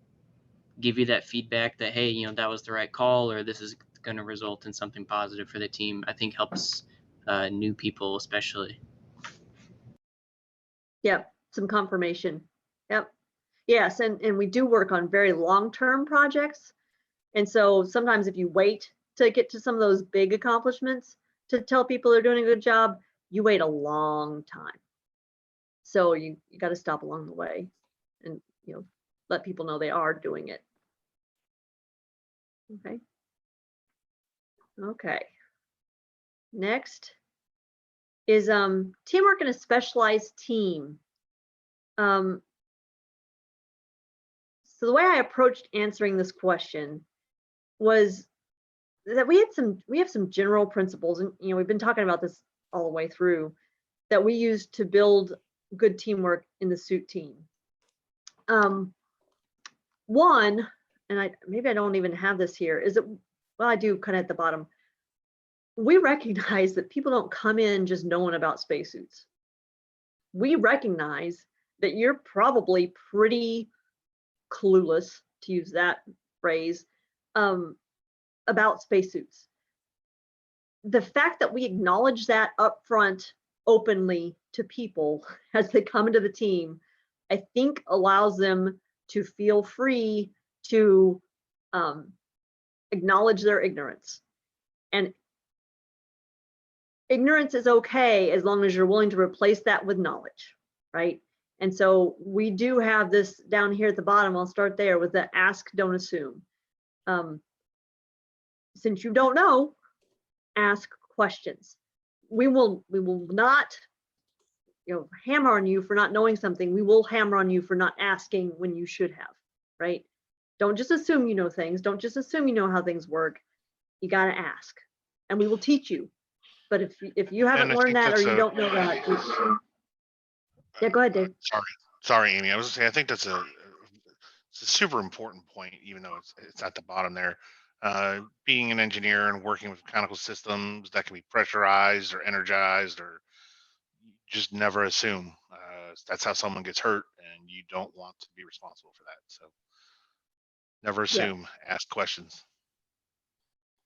give you that feedback that, hey, that was the right call, or this is going to result in something positive for the team, I think helps new people especially. Yep, some confirmation. Yep. Yes, and we do work on very long-term projects. And so sometimes if you wait to get to some of those big accomplishments to tell people they're doing a good job, you wait a long time. So you got to stop along the way and let people know they are doing it. Okay. Next is teamwork in a specialized team. So the way I approached answering this question was that we have some general principles, and we've been talking about this all the way through, that we use to build good teamwork in the suit team. One, and maybe I don't even have this here, is that, well, I do kind of at the bottom. We recognize that people don't come in just knowing about spacesuits. We recognize that you're probably pretty clueless, to use that phrase, about spacesuits. The fact that we acknowledge that up front openly to people as they come into the team, I think allows them to feel free to acknowledge their ignorance. And ignorance is okay as long as you're willing to replace that with knowledge, right? And so we do have this down here at the bottom. I'll start there with the ask, don't assume. Since you don't know, ask questions. We will not, hammer on you for not knowing something. We will hammer on you for not asking when you should have, right? Don't just assume you know things. Don't just assume you know how things work. You got to ask, and we will teach you. But if you haven't And I learned think that, or that's you a, don't know that, yeah, go ahead, Dave. sorry, Amy. I was gonna say, I think that's it's a super important point, even though it's at the bottom there. Being an engineer and working with mechanical systems that can be pressurized or energized, or just never assume. That's how someone gets hurt, and you don't want to be responsible for that. So never assume, ask questions.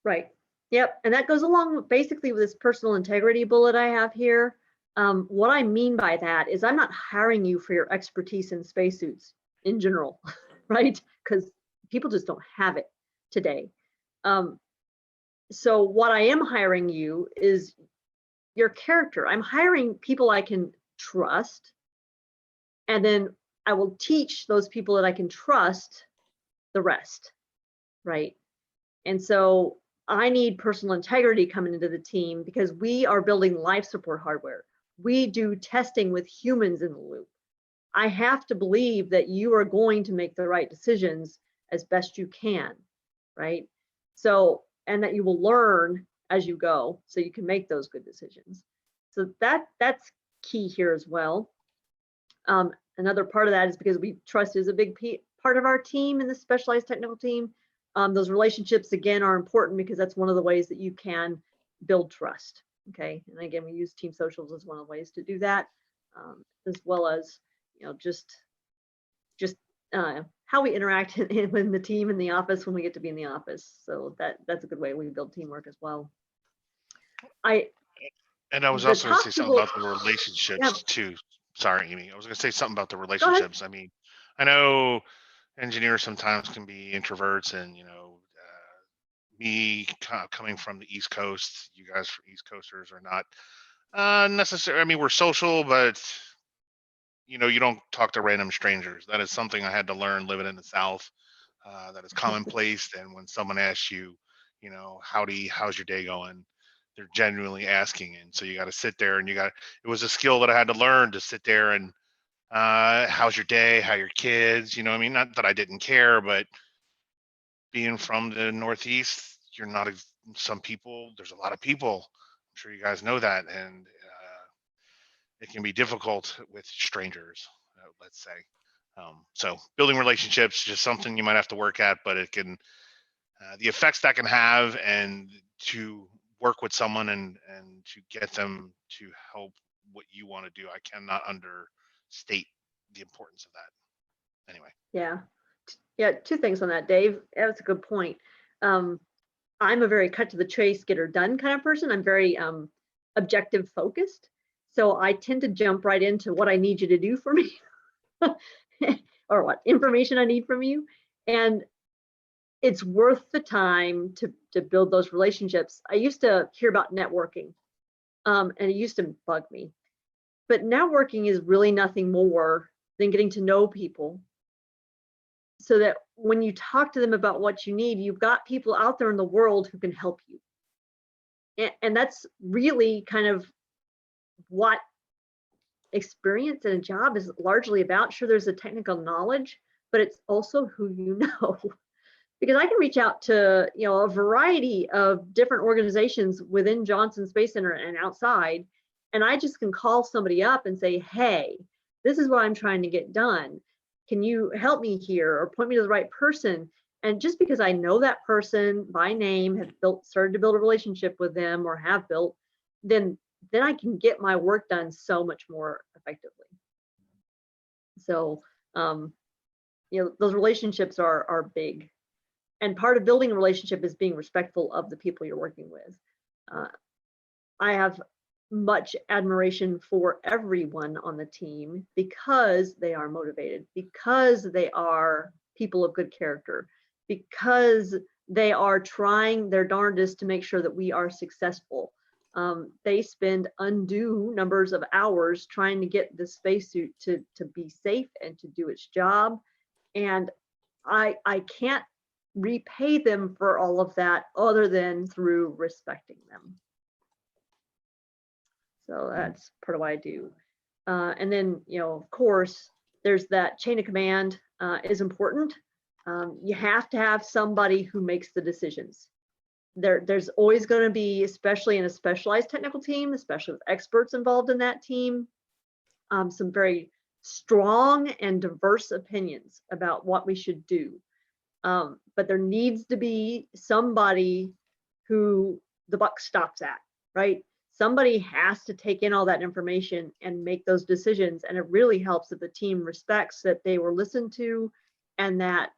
Right. Yep. And that goes along with basically with this personal integrity bullet I have here. What I mean by that is I'm not hiring you for your expertise in spacesuits in general, right? Because people just don't have it today. So what I am hiring you is your character. I'm hiring people I can trust. And then I will teach those people that I can trust the rest, right? And so I need personal integrity coming into the team because we are building life support hardware. We do testing with humans in the loop. I have to believe that you are going to make the right decisions as best you can, right? So, and that you will learn as you go so you can make those good decisions. So that's key here as well. Another part of that is because trust is a big part of our team in the specialized technical team. Those relationships, again, are important because that's one of the ways that you can build trust. Okay, and again, we use team socials as one of the ways to do that, as well as just how we interact in the team in the office when we get to be in the office. So that's a good way we build teamwork as well. And I was also going to say something about the relationships too. Sorry, Amy. I was going to say something about the relationships. I mean, I know engineers sometimes can be introverts, and me coming from the East Coast, you guys East Coasters are not necessarily. I mean, we're social, but you don't talk to random strangers. That is something I had to learn living in the South. That is commonplace. And when someone asks you, how's your day going? They're genuinely asking. And so you got to sit there and it was a skill that I had to learn to sit there and, how's your day? How are your kids? I mean, not that I didn't care, but being from the Northeast, you're not, some people, there's a lot of people. I'm sure you guys know that. And, it can be difficult with strangers, let's say. So building relationships, just something you might have to work at, but it can, the effects that can have, and to work with someone and to get them to help what you want to do. I cannot understate the importance of that. Anyway. Yeah. Two things on that, Dave. That's a good point. I'm a very cut to the chase, get her done kind of person. I'm very objective focused. So I tend to jump right into what I need you to do for me or what information I need from you. And it's worth the time to build those relationships. I used to hear about networking and it used to bug me. But networking is really nothing more than getting to know people so that when you talk to them about what you need, you've got people out there in the world who can help you. And that's really kind of what experience in a job is largely about. Sure, there's a technical knowledge, but it's also who you know. Because I can reach out to a variety of different organizations within Johnson Space Center and outside, and I just can call somebody up and say, hey, this is what I'm trying to get done. Can you help me here or point me to the right person? And just because I know that person by name, have started to build a relationship with them or have built, then I can get my work done so much more effectively. So, those relationships are big. And part of building a relationship is being respectful of the people you're working with. I have much admiration for everyone on the team because they are motivated, because they are people of good character, because they are trying their darndest to make sure that we are successful. They spend undue numbers of hours trying to get the spacesuit to be safe and to do its job. And I can't repay them for all of that other than through respecting them. So that's part of what I do. And then, of course, there's that chain of command is important. You have to have somebody who makes the decisions. There's always going to be, especially in a specialized technical team, especially with experts involved in that team, some very strong and diverse opinions about what we should do. But there needs to be somebody who the buck stops at, right? Somebody has to take in all that information and make those decisions. And it really helps if the team respects that they were listened to and that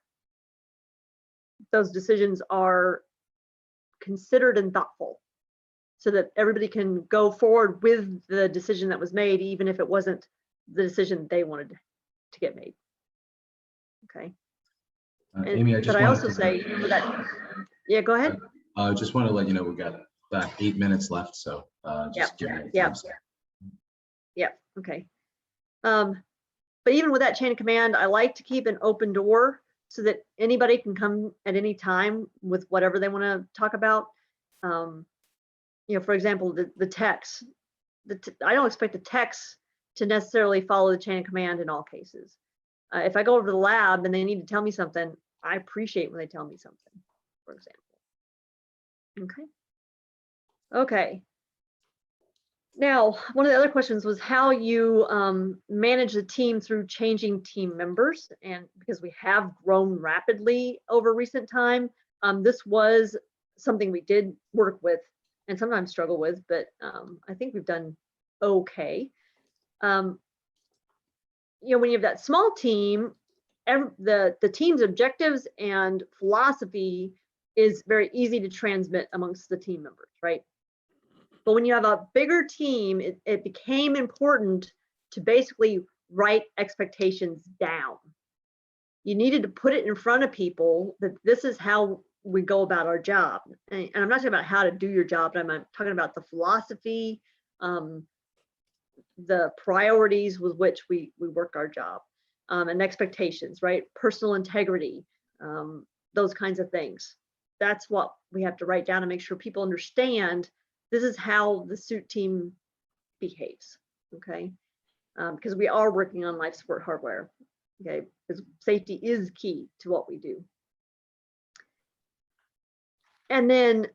those decisions are considered and thoughtful so that everybody can go forward with the decision that was made, even if it wasn't the decision they wanted to get made. Okay. Amy, I just but I wanted also to say that, yeah, go ahead. I just want to let you know we've got about 8 minutes left, so just give me a thumbs up. Yeah, okay. But even with that chain of command, I like to keep an open door so that anybody can come at any time with whatever they want to talk about. For example, the techs. I don't expect the techs to necessarily follow the chain of command in all cases. If I go over to the lab and they need to tell me something, I appreciate when they tell me something, for example. Okay. Now, one of the other questions was how you manage the team through changing team members. And because we have grown rapidly over recent time, this was something we did work with and sometimes struggle with, but I think we've done okay. When you have that small team, the team's objectives and philosophy is very easy to transmit amongst the team members, right? But when you have a bigger team, it became important to basically write expectations down. You needed to put it in front of people that this is how we go about our job. And I'm not talking about how to do your job, but I'm talking about the philosophy, the priorities with which we work our job, and expectations, right? Personal integrity, those kinds of things. That's what we have to write down and make sure people understand this is how the suit team behaves, okay? Because we are working on life support hardware, okay? Because safety is key to what we do. And then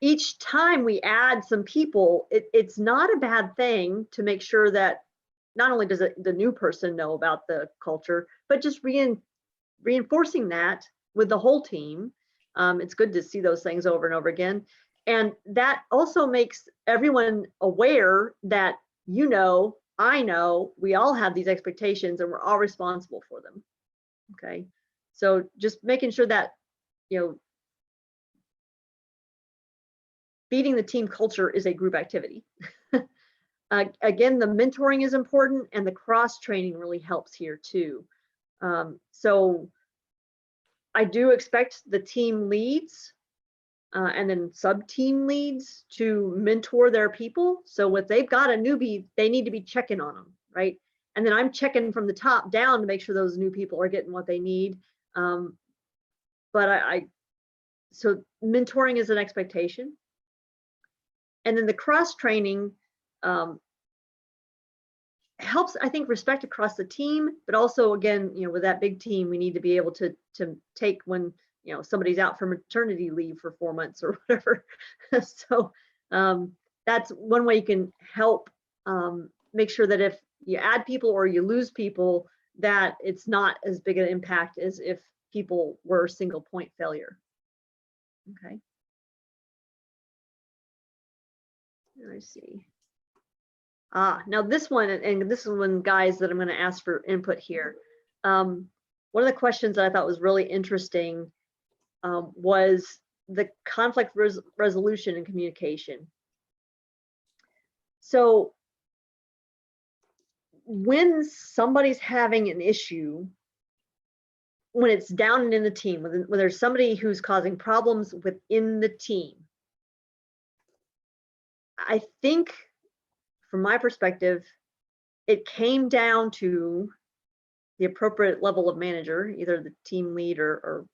each time we add some people, it's not a bad thing to make sure that not only does the new person know about the culture, but just reinforcing that with the whole team. It's good to see those things over and over again. And that also makes everyone aware that, I know, we all have these expectations and we're all responsible for them. Okay. So just making sure that, feeding the team culture is a group activity. Again, the mentoring is important and the cross training really helps here too. So I do expect the team leads and then sub-team leads to mentor their people. So if they've got a newbie, they need to be checking on them, right? And then I'm checking from the top down to make sure those new people are getting what they need. So mentoring is an expectation. And then the cross training helps, I think, respect across the team, but also, again, with that big team, we need to be able to take when somebody's out for maternity leave for 4 months or whatever. So that's one way you can help make sure that if you add people or you lose people, that it's not as big an impact as if people were single point failure. Okay. Let's see. Now this one, and this is one, guys, that I'm going to ask for input here. One of the questions that I thought was really interesting was the conflict resolution and communication. So when somebody's having an issue, when it's down and in the team, when there's somebody who's causing problems within the team, I think from my perspective, it came down to the appropriate level of manager, either the team lead or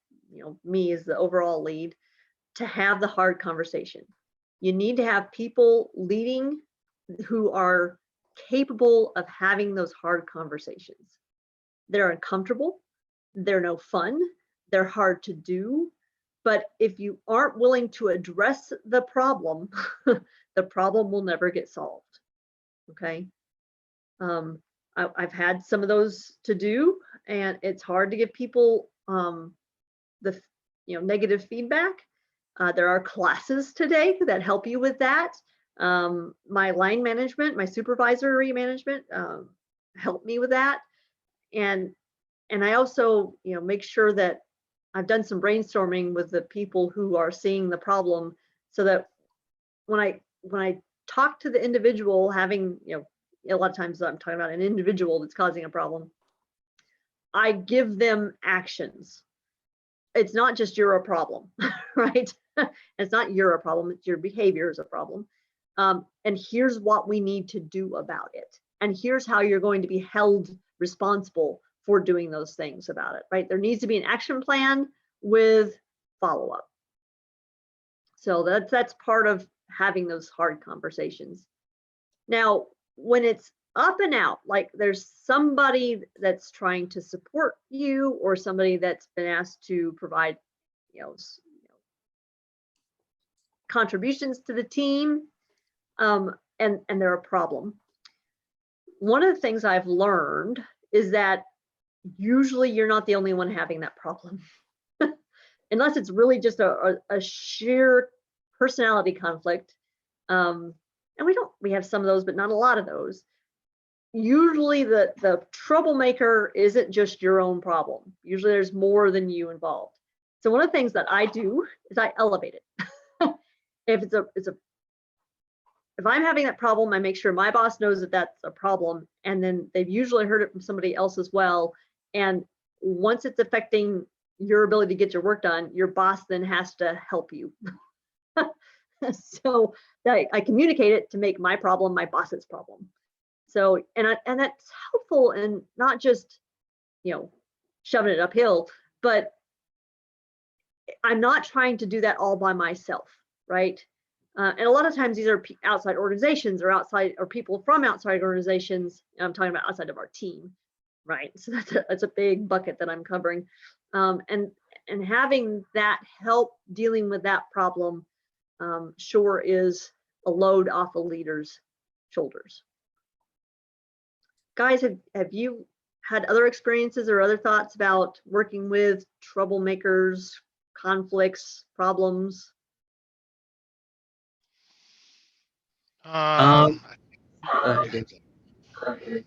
me as the overall lead, to have the hard conversation. You need to have people leading who are capable of having those hard conversations. They're uncomfortable, they're no fun, they're hard to do, but if you aren't willing to address the problem, the problem will never get solved. Okay. I've had some of those to do, and it's hard to give people the negative feedback. There are classes today that help you with that. My line management, my supervisory management helped me with that, and I also make sure that I've done some brainstorming with the people who are seeing the problem, so that when I talk to the individual having a lot of times I'm talking about an individual that's causing a problem, I give them actions. It's not just you're a problem, right? It's not you're a problem, it's your behavior is a problem. And here's what we need to do about it. And here's how you're going to be held responsible for doing those things about it, right? There needs to be an action plan with follow-up. So that's part of having those hard conversations. Now, when it's up and out, like there's somebody that's trying to support you or somebody that's been asked to provide contributions to the team, and they're a problem. One of the things I've learned is that usually you're not the only one having that problem. Unless it's really just a sheer personality conflict. And we have some of those, but not a lot of those. Usually the troublemaker isn't just your own problem. Usually there's more than you involved. So one of the things that I do is I elevate it. If I'm having that problem, I make sure my boss knows that that's a problem, and then they've usually heard it from somebody else as well. And once it's affecting your ability to get your work done, your boss then has to help you. So I communicate it to make my problem my boss's problem. So and that's helpful, and not just shoving it uphill, but I'm not trying to do that all by myself, right? And a lot of times these are outside organizations or people from outside organizations. I'm talking about outside of our team, right? So that's a big bucket that I'm covering, and having that help dealing with that problem sure is a load off a leader's shoulders. Guys, have you had other experiences or other thoughts about working with troublemakers, conflicts, problems? Go ahead, Dave.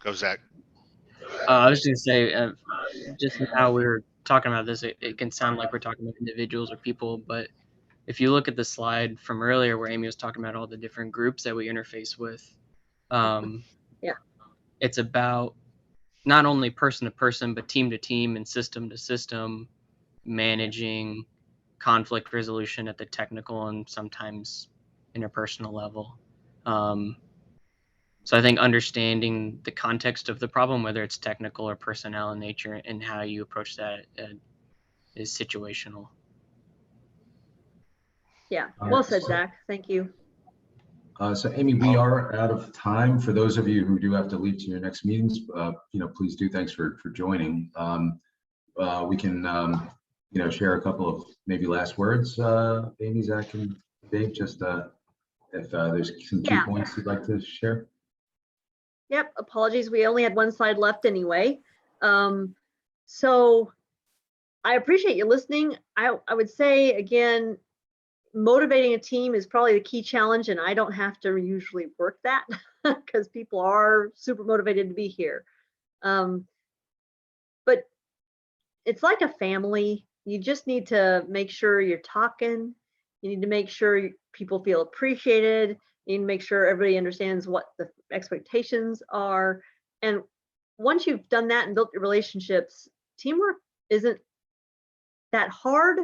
Go, Zach. I was going to say, just now we were talking about this, it can sound like we're talking about individuals or people, but if you look at the slide from earlier where Amy was talking about all the different groups that we interface with, Yeah, it's about not only person to person, but team to team and system to system, managing conflict resolution at the technical and sometimes interpersonal level. So I think understanding the context of the problem, whether it's technical or personnel in nature, and how you approach that is situational. yeah. Well said, Zach. Thank you. So Amy, we are out of time. For those of you who do have to leave to your next meetings, please do. Thanks for joining. We can share a couple of maybe last words, Amy, Zach, and Dave. Just if there's some key points you'd like to share. Yep, apologies. We only had one slide left anyway. So I appreciate you listening. I would say, again, motivating a team is probably the key challenge, and I don't have to usually work that because people are super motivated to be here. But it's like a family. You just need to make sure you're talking You need to make sure people feel appreciated. You need to make sure everybody understands what the expectations are. And once you've done that and built your relationships, teamwork isn't that hard,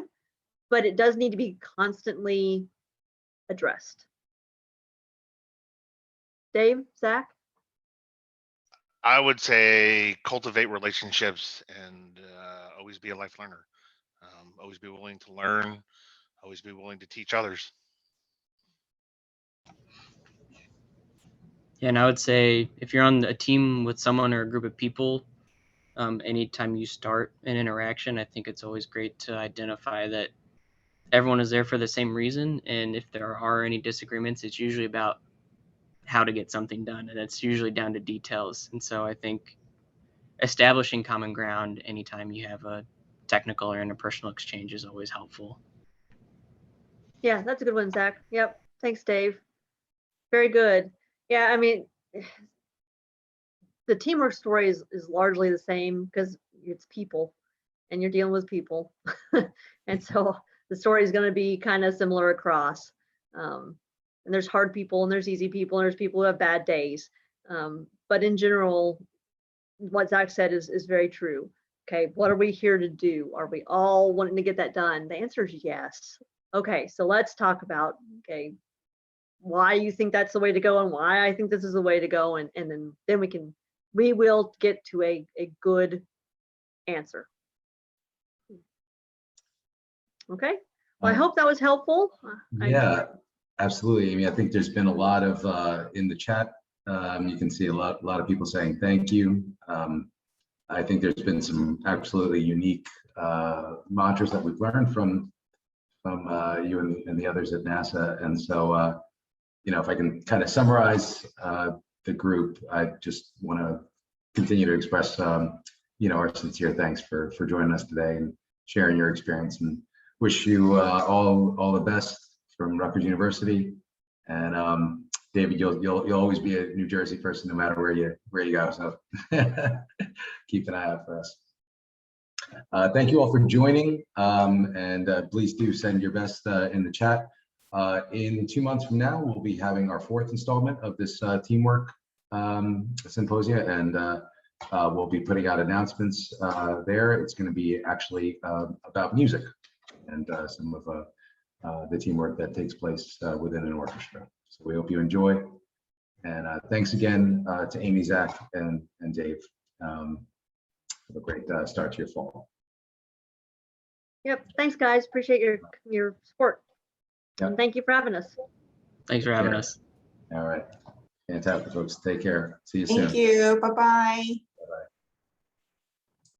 but it does need to be constantly addressed. Dave, Zach? I would say cultivate relationships and always be a life learner. Always be willing to learn. Always be willing to teach others. Yeah, and I would say if you're on a team with someone or a group of people, anytime you start an interaction, I think it's always great to identify that everyone is there for the same reason. And if there are any disagreements, it's usually about how to get something done. And it's usually down to details. And so I think establishing common ground anytime you have a technical or interpersonal exchange is always helpful. Yeah, that's a good one, Zach. Yep. Thanks, Dave. Very good. Yeah, I mean, the teamwork story is largely the same because it's people and you're dealing with people. And so the story is going to be kind of similar across. And there's hard people and there's easy people and there's people who have bad days. But in general, what Zach said is very true. Okay, what are we here to do? Are we all wanting to get that done? The answer is yes. Okay, so let's talk about, okay, why you think that's the way to go and why I think this is the way to go. And then we will get to a good answer. Okay, well, I hope that was helpful. Yeah, absolutely. Amy, I think there's been a lot of in the chat. You can see a lot of people saying thank you. I think there's been some absolutely unique mantras that we've learned from you and the others at NASA. And so, you know, if I can kind of summarize the group, I just want to continue to express, you know, our sincere thanks for joining us today and sharing your experience, and wish you all the best from Rutgers University. And David, you'll always be a New Jersey person no matter where you go. So keep an eye out for us. Thank you all for joining, and please do send your best in the chat. In 2 months from now, we'll be having our 4th installment of this teamwork symposia, and we'll be putting out announcements there. It's going to be actually about music and some of the teamwork that takes place within an orchestra. So we hope you enjoy. And thanks again to Amy, Zach, and Dave. Have a great start to your fall. Yep. Thanks, guys. Appreciate your support. Yep. And thank you for having us. Thanks for having us. All right. Fantastic, folks. Take care. See you soon. Thank you. Bye-bye. Bye-bye.